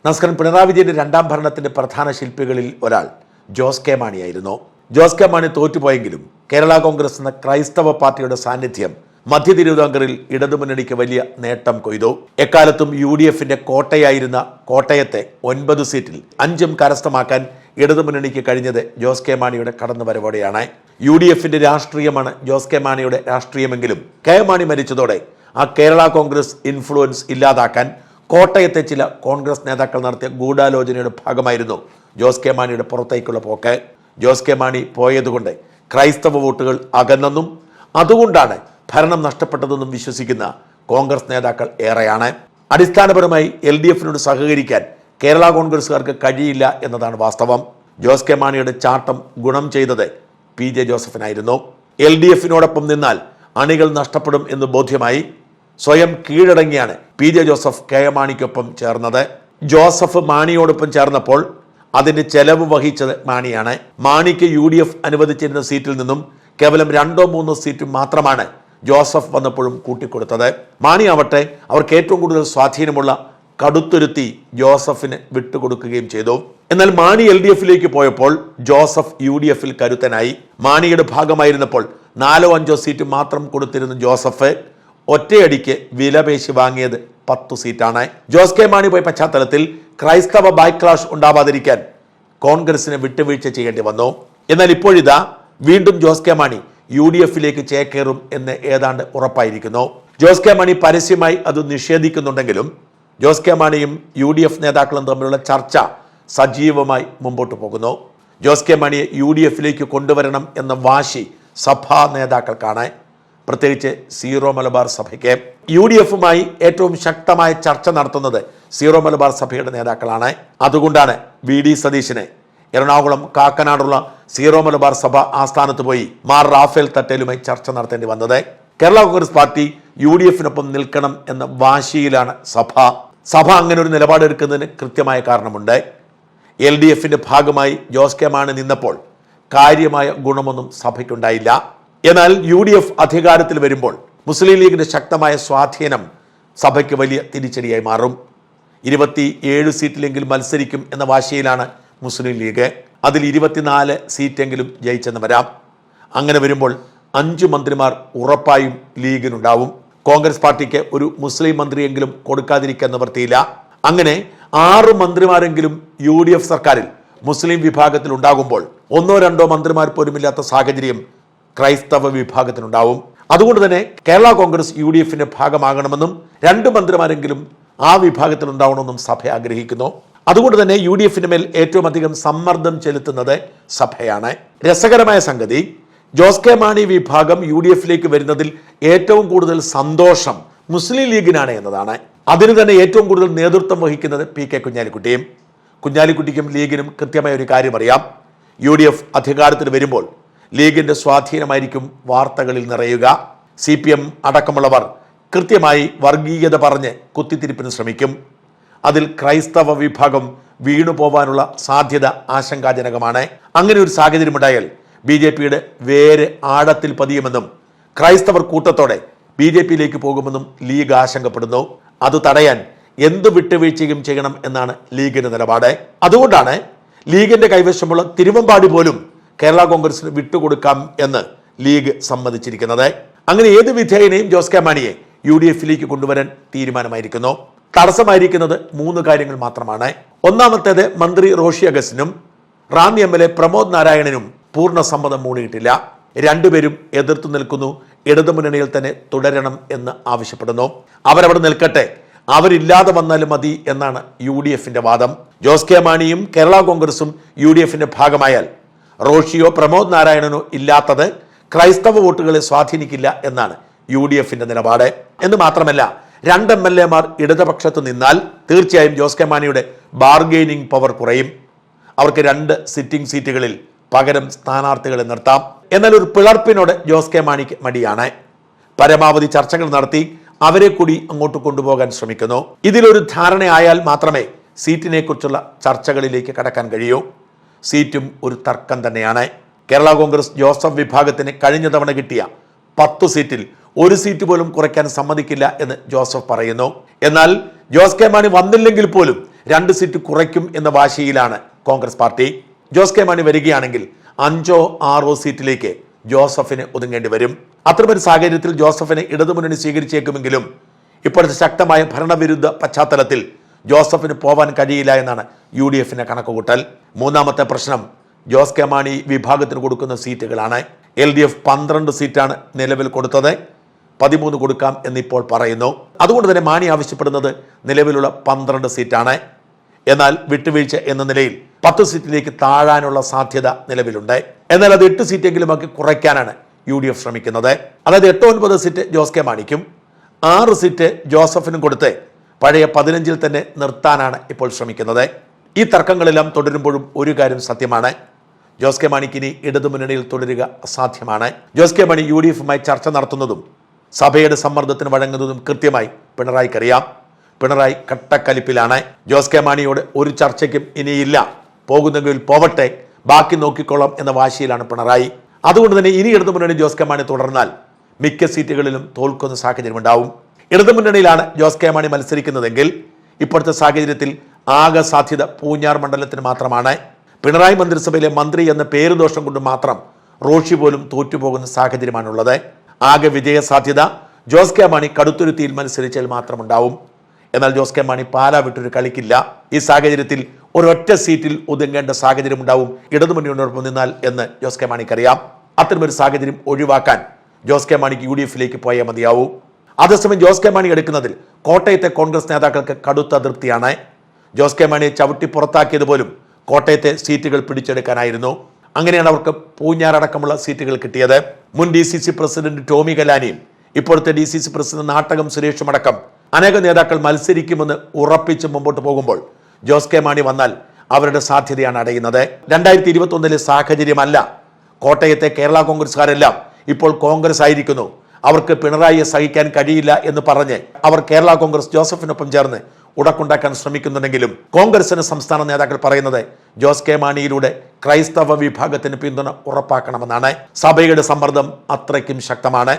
നമസ്കാരം. പിണറായി വിജയന്റെ രണ്ടാം ഭരണത്തിന്റെ പ്രധാന ശില്പികളിൽ ഒരാൾ ജോസ് കെ മാണിയായിരുന്നു. ജോസ് കെ മാണി തോറ്റുപോയെങ്കിലും കേരള കോൺഗ്രസ് എന്ന ക്രൈസ്തവ പാർട്ടിയുടെ സാന്നിധ്യം മധ്യ തിരുവിതാംകൂറിൽ ഇടതുമുന്നണിക്ക് വലിയ നേട്ടം കൊയ്തു. എക്കാലത്തും UDFന്റെ കോട്ടയായിരുന്ന കോട്ടയത്തെ 9 സീറ്റിൽ 5 കരസ്ഥമാക്കാൻ ഇടതുമുന്നണിക്ക് കഴിഞ്ഞത് ജോസ് കെ മാണിയുടെ കടന്നുവരവോടെയാണ്. UDFന്റെ രാഷ്ട്രീയമാണ് ജോസ് കെ മാണിയുടെ രാഷ്ട്രീയമെങ്കിലും കെ മാണി മരിച്ചതോടെ ആ കേരള കോൺഗ്രസ് ഇൻഫ്ലുവൻസ് ഇല്ലാതാക്കാൻ കോട്ടയത്തെ ചില കോൺഗ്രസ് നേതാക്കൾ നടത്തിയ ഗൂഢാലോചനയുടെ ഭാഗമായിരുന്നു ജോസ് കെ മാണിയുടെ പുറത്തേക്കുള്ള പോക്ക്. ജോസ് കെ മാണി പോയതുകൊണ്ട് ക്രൈസ്തവ വോട്ടുകൾ അകന്നെന്നും അതുകൊണ്ടാണ് ഭരണം നഷ്ടപ്പെട്ടതെന്നും വിശ്വസിക്കുന്ന കോൺഗ്രസ് നേതാക്കൾ ഏറെയാണ്. അടിസ്ഥാനപരമായി LDFനോട് സഹകരിക്കാൻ കേരള കോൺഗ്രസുകാർക്ക് കഴിയില്ല എന്നതാണ് വാസ്തവം. ജോസ് കെ മാണിയുടെ ചാട്ടം ഗുണം ചെയ്തത് PJ ജോസഫിനായിരുന്നു. LDFനോടൊപ്പം നിന്നാൽ അണികൾ നഷ്ടപ്പെടും എന്ന് ബോധ്യമായി സ്വയം കീഴടങ്ങിയാണ് PJ ജോസഫ് കെ മാണിക്കൊപ്പം ചേർന്നത്. ജോസഫ് മാണിയോടൊപ്പം ചേർന്നപ്പോൾ അതിന്റെ ചെലവ് വഹിച്ചത് മാണിയാണ്. മാണിക്ക് UDF അനുവദിച്ചിരുന്ന സീറ്റിൽ നിന്നും കേവലം 2-3 സീറ്റ് മാത്രമാണ് ജോസഫ് വന്നപ്പോഴും കൂട്ടിക്കൊടുത്തത്. മാണി ആവട്ടെ അവർക്ക് ഏറ്റവും കൂടുതൽ സ്വാധീനമുള്ള കടുത്തുരുത്തി ജോസഫിന് വിട്ടുകൊടുക്കുകയും ചെയ്തു. എന്നാൽ മാണി LDFലേക്ക് പോയപ്പോൾ ജോസഫ് UDFൽ കരുത്തനായി. മാണിയുടെ ഭാഗമായിരുന്നപ്പോൾ 4-5 സീറ്റ് മാത്രം കൊടുത്തിരുന്ന ജോസഫ് ഒറ്റയടിക്ക് വിലപേശി വാങ്ങിയത് 10 സീറ്റാണ്. ജോസ് കെ മാണി പോയ പശ്ചാത്തലത്തിൽ ക്രൈസ്തവ ബാക്ക്ലാഷ് ഉണ്ടാവാതിരിക്കാൻ കോൺഗ്രസിന് വിട്ടുവീഴ്ച ചെയ്യേണ്ടി വന്നു. എന്നാൽ ഇപ്പോഴിതാ വീണ്ടും ജോസ് കെ മാണി UDFലേക്ക് ചേക്കേറും എന്ന് ഏതാണ്ട് ഉറപ്പായിരിക്കുന്നു. ജോസ് കെ മാണി പരസ്യമായി അത് നിഷേധിക്കുന്നുണ്ടെങ്കിലും ജോസ് കെ മാണിയും UDF നേതാക്കളും തമ്മിലുള്ള ചർച്ച സജീവമായി മുമ്പോട്ട് പോകുന്നു. ജോസ് കെ മാണിയെ UDFലേക്ക് കൊണ്ടുവരണം എന്ന വാശി സഭാ നേതാക്കൾക്കാണ്, പ്രത്യേകിച്ച് സീറോ മലബാർ സഭയ്ക്ക്. UDFുമായി ഏറ്റവും ശക്തമായ ചർച്ച നടത്തുന്നത് സീറോ മലബാർ സഭയുടെ നേതാക്കളാണ്. അതുകൊണ്ടാണ് VD സതീശനെ എറണാകുളം കാക്കനാടുള്ള സീറോ മലബാർ സഭ ആസ്ഥാനത്ത് പോയി മാർ റാഫേൽ തട്ടേലുമായി ചർച്ച നടത്തേണ്ടി വന്നത്. കേരള കോൺഗ്രസ് പാർട്ടി UDFനൊപ്പം നിൽക്കണം എന്ന വാശിയിലാണ് സഭ അങ്ങനെ ഒരു നിലപാടെടുക്കുന്നതിന് കൃത്യമായ കാരണമുണ്ട്. LDFന്റെ ഭാഗമായി ജോസ് കെ മാണി നിന്നപ്പോൾ കാര്യമായ ഗുണമൊന്നും സഭയ്ക്കുണ്ടായില്ല. എന്നാൽ UDF അധികാരത്തിൽ വരുമ്പോൾ മുസ്ലിം ലീഗിന്റെ ശക്തമായ സ്വാധീനം സഭയ്ക്ക് വലിയ തിരിച്ചടിയായി മാറും. 27 സീറ്റിലെങ്കിലും മത്സരിക്കും എന്ന വാശിയിലാണ് മുസ്ലിം ലീഗ്. അതിൽ 24 സീറ്റെങ്കിലും ജയിച്ചെന്ന് വരാം. അങ്ങനെ വരുമ്പോൾ 5 മന്ത്രിമാർ ഉറപ്പായും ലീഗിനുണ്ടാവും. കോൺഗ്രസ് പാർട്ടിക്ക് ഒരു മുസ്ലിം മന്ത്രിയെങ്കിലും കൊടുക്കാതിരിക്കാൻ നിവൃത്തിയില്ല. അങ്ങനെ 6 മന്ത്രിമാരെങ്കിലും UDF സർക്കാരിൽ മുസ്ലിം വിഭാഗത്തിൽ ഉണ്ടാകുമ്പോൾ 1-2 മന്ത്രിമാർ പോലുമില്ലാത്ത സാഹചര്യം ക്രൈസ്തവ വിഭാഗത്തിനുണ്ടാവും. അതുകൊണ്ട് തന്നെ കേരള കോൺഗ്രസ് UDFന്റെ ഭാഗമാകണമെന്നും 2 മന്ത്രിമാരെങ്കിലും ആ വിഭാഗത്തിൽ ഉണ്ടാവണമെന്നും സഭ ആഗ്രഹിക്കുന്നു. അതുകൊണ്ട് തന്നെ UDFന്റെ മേൽ ഏറ്റവും അധികം സമ്മർദ്ദം ചെലുത്തുന്നത് സഭയാണ്. രസകരമായ സംഗതി, ജോസ് കെ മാണി വിഭാഗം UDFലേക്ക് വരുന്നതിൽ ഏറ്റവും കൂടുതൽ സന്തോഷം മുസ്ലിം ലീഗിനാണ് എന്നതാണ്. അതിന് തന്നെ ഏറ്റവും കൂടുതൽ നേതൃത്വം വഹിക്കുന്നത് PK കുഞ്ഞാലിക്കുട്ടിക്കും ലീഗിനും കൃത്യമായ ഒരു കാര്യം അറിയാം. UDF അധികാരത്തിൽ വരുമ്പോൾ ലീഗിന്റെ സ്വാധീനമായിരിക്കും വാർത്തകളിൽ നിറയുക. CPM അടക്കമുള്ളവർ കൃത്യമായി വർഗീയത പറഞ്ഞ് കുത്തിത്തിരിപ്പിന് ശ്രമിക്കും. അതിൽ ക്രൈസ്തവ വിഭാഗം വീണുപോവാനുള്ള സാധ്യത ആശങ്കാജനകമാണ്. അങ്ങനെ ഒരു സാഹചര്യമുണ്ടായാൽ BJPയുടെ വേര് ആഴത്തിൽ പതിയുമെന്നും ക്രൈസ്തവർ കൂട്ടത്തോടെ BJPയിലേക്ക് പോകുമെന്നും ലീഗ് ആശങ്കപ്പെടുന്നു. അത് തടയാൻ എന്ത് വിട്ടുവീഴ്ചയും ചെയ്യണം എന്നാണ് ലീഗിന്റെ നിലപാട്. അതുകൊണ്ടാണ് ലീഗിന്റെ കൈവശമുള്ള തിരുവമ്പാടി പോലും കേരള കോൺഗ്രസിന് വിട്ടുകൊടുക്കാം എന്ന് ലീഗ് സമ്മതിച്ചിരിക്കുന്നത്. അങ്ങനെ ഏത് വിധേയനെയും ജോസ് കെ മാണിയെ UDFലേക്ക് കൊണ്ടുവരാൻ തീരുമാനമായിരിക്കുന്നു. തടസ്സമായിരിക്കുന്നത് 3 കാര്യങ്ങൾ മാത്രമാണ്. ഒന്നാമത്തേത് മന്ത്രി റോഷി അഗസ്റ്റിനും റാന്നി MLA പ്രമോദ് നാരായണനും പൂർണ്ണ സമ്മതം മൂളിയിട്ടില്ല. 2 പേരും എതിർത്തു നിൽക്കുന്നു. ഇടതുമുന്നണിയിൽ തന്നെ തുടരണം എന്ന് ആവശ്യപ്പെടുന്നു. അവരവിടെ നിൽക്കട്ടെ, അവരില്ലാതെ വന്നാലും മതി എന്നാണ് UDFന്റെ വാദം. ജോസ് കെ മാണിയും കേരള കോൺഗ്രസും UDFന്റെ ഭാഗമായാൽ റോഷിയോ പ്രമോദ് നാരായണനോ ഇല്ലാത്തത് ക്രൈസ്തവ വോട്ടുകളെ സ്വാധീനിക്കില്ല എന്നാണ് UDFന്റെ നിലപാട്. എന്ന് മാത്രമല്ല 2 MLAമാർ ഇടതുപക്ഷത്ത് നിന്നാൽ തീർച്ചയായും ജോസ് കെ മാണിയുടെ ബാർഗെയിനിങ് പവർ കുറയും. അവർക്ക് 2 സിറ്റിംഗ് സീറ്റുകളിൽ പകരം സ്ഥാനാർത്ഥികളെ നിർത്താം. എന്നാൽ ഒരു പിളർപ്പിനോട് ജോസ് കെ മാണിക്ക് മടിയാണ്. പരമാവധി ചർച്ചകൾ നടത്തി അവരെ കൂടി അങ്ങോട്ട് കൊണ്ടുപോകാൻ ശ്രമിക്കുന്നു. ഇതിലൊരു ധാരണയായാൽ മാത്രമേ സീറ്റിനെ കുറിച്ചുള്ള ചർച്ചകളിലേക്ക് കടക്കാൻ കഴിയൂ. സീറ്റും ഒരു തർക്കം തന്നെയാണ്. കേരള കോൺഗ്രസ് ജോസഫ് വിഭാഗത്തിന് കഴിഞ്ഞ തവണ കിട്ടിയ 10 സീറ്റിൽ 1 സീറ്റ് പോലും കുറയ്ക്കാൻ സമ്മതിക്കില്ല എന്ന് ജോസഫ് പറയുന്നു. എന്നാൽ ജോസ് കെ മാണി വന്നില്ലെങ്കിൽ പോലും 2 സീറ്റ് കുറയ്ക്കും എന്ന വാശിയിലാണ് കോൺഗ്രസ് പാർട്ടി. ജോസ് കെ മാണി വരികയാണെങ്കിൽ 5 or 6 സീറ്റിലേക്ക് ജോസഫിന് ഒതുങ്ങേണ്ടി വരും. അത്തരമൊരു സാഹചര്യത്തിൽ ജോസഫിനെ ഇടതുമുന്നണി സ്വീകരിച്ചേക്കുമെങ്കിലും ഇപ്പോഴത്തെ ശക്തമായ ഭരണവിരുദ്ധ പശ്ചാത്തലത്തിൽ ജോസഫിന് പോവാൻ കഴിയില്ല എന്നാണ് UDFിന്റെ കണക്കുകൂട്ടൽ. മൂന്നാമത്തെ പ്രശ്നം ജോസ് കെ മാണി വിഭാഗത്തിന് കൊടുക്കുന്ന സീറ്റുകളാണ്. LDF 12 സീറ്റാണ് നിലവിൽ കൊടുത്തത്, 13 കൊടുക്കാം എന്നിപ്പോൾ പറയുന്നു. അതുകൊണ്ട് തന്നെ മാണി ആവശ്യപ്പെടുന്നത് നിലവിലുള്ള 12 സീറ്റാണ്. എന്നാൽ വിട്ടുവീഴ്ച എന്ന നിലയിൽ 10 സീറ്റിലേക്ക് താഴാനുള്ള സാധ്യത നിലവിലുണ്ട്. എന്നാൽ അത് 8 സീറ്റെങ്കിലുമൊക്കെ കുറയ്ക്കാനാണ് UDF ശ്രമിക്കുന്നത്. അതായത് 8-9 സീറ്റ് ജോസ് കെ മാണിക്കും 6 സീറ്റ് ജോസഫിനും കൊടുത്ത് പഴയ 15 തന്നെ നിർത്താനാണ് ഇപ്പോൾ ശ്രമിക്കുന്നത്. ഈ തർക്കങ്ങളെല്ലാം തുടരുമ്പോഴും ഒരു കാര്യം സത്യമാണ്, ജോസ് കെ മാണിക്ക് ഇനി ഇടതുമുന്നണിയിൽ തുടരുക അസാധ്യമാണ്. ജോസ് കെ മാണി UDFുമായി ചർച്ച നടത്തുന്നതും സഭയുടെ സമ്മർദ്ദത്തിന് വഴങ്ങുന്നതും കൃത്യമായി പിണറായിക്കറിയാം. പിണറായി കട്ടക്കലിപ്പിലാണ്. ജോസ് കെ മാണിയോട് ഒരു ചർച്ചയ്ക്കും ഇനിയില്ല, പോകുന്നെങ്കിൽ പോവട്ടെ, ബാക്കി നോക്കിക്കൊള്ളാം എന്ന വാശിയിലാണ് പിണറായി. അതുകൊണ്ട് തന്നെ ഇനി ഇടതുമുന്നണി ജോസ് കെ മാണി തുടർന്നാൽ മിക്ക സീറ്റുകളിലും തോൽക്കുന്ന സാഹചര്യം ഉണ്ടാവും. ഇടതുമുന്നണിയിലാണ് ജോസ് കെ മാണി മത്സരിക്കുന്നതെങ്കിൽ ഇപ്പോഴത്തെ സാഹചര്യത്തിൽ ആകെ സാധ്യത പൂഞ്ഞാർ മണ്ഡലത്തിന് മാത്രമാണ്. പിണറായി മന്ത്രിസഭയിലെ മന്ത്രി എന്ന പേരുദോഷം കൊണ്ട് മാത്രം റോഷി പോലും തോറ്റുപോകുന്ന സാഹചര്യമാണുള്ളത്. ആകെ വിജയ സാധ്യത ജോസ് കെ മാണി കടുത്തുരുത്തിയിൽ മത്സരിച്ചാൽ മാത്രമുണ്ടാവും. എന്നാൽ ജോസ് കെ മാണി പാലാ വിട്ടൊരു കളിക്കില്ല. ഈ സാഹചര്യത്തിൽ ഒരൊറ്റ സീറ്റിൽ ഒതുങ്ങേണ്ട സാഹചര്യം ഉണ്ടാവും ഇടതുമുന്നണിയോടൊപ്പം നിന്നാൽ എന്ന് ജോസ് കെ മാണിക്കറിയാം. അത്തരമൊരു സാഹചര്യം ഒഴിവാക്കാൻ ജോസ് കെ മാണിക്ക് UDFിലേക്ക് പോയാൽ മതിയാവൂ. അതേസമയം ജോസ് കെ മാണി എടുക്കുന്നതിൽ കോട്ടയത്തെ കോൺഗ്രസ് നേതാക്കൾക്ക് കടുത്ത അതൃപ്തിയാണ്. ജോസ് കെ മാണിയെ ചവിട്ടി പുറത്താക്കിയത് പോലും കോട്ടയത്തെ സീറ്റുകൾ പിടിച്ചെടുക്കാനായിരുന്നു. അങ്ങനെയാണ് അവർക്ക് പൂഞ്ഞാറടക്കമുള്ള സീറ്റുകൾ കിട്ടിയത്. മുൻ DCC പ്രസിഡന്റ് ടോമി കലാനിയും ഇപ്പോഴത്തെ DCC പ്രസിഡന്റ് നാട്ടകം സുരേഷും അടക്കം അനേക നേതാക്കൾ മത്സരിക്കുമെന്ന് ഉറപ്പിച്ച് മുമ്പോട്ട് പോകുമ്പോൾ ജോസ് കെ മാണി വന്നാൽ അവരുടെ സാധ്യതയാണ് അടയുന്നത്. 2021 സാഹചര്യമല്ല. കോട്ടയത്തെ കേരള കോൺഗ്രസ്സുകാരെല്ലാം ഇപ്പോൾ കോൺഗ്രസ് ആയിരിക്കുന്നു. അവർക്ക് പിണറായിയെ സഹിക്കാൻ കഴിയില്ല എന്ന് പറഞ്ഞ് അവർ കേരള കോൺഗ്രസ് ജോസഫിനൊപ്പം ചേർന്ന് ഉടക്കുണ്ടാക്കാൻ ശ്രമിക്കുന്നുണ്ടെങ്കിലും കോൺഗ്രസിന് സംസ്ഥാന നേതാക്കൾ പറയുന്നത് ജോസ് കെ മാണിയിലൂടെ ക്രൈസ്തവ വിഭാഗത്തിന് പിന്തുണ ഉറപ്പാക്കണമെന്നാണ്. സഭയുടെ സമ്മർദ്ദം അത്രയ്ക്കും ശക്തമാണ്.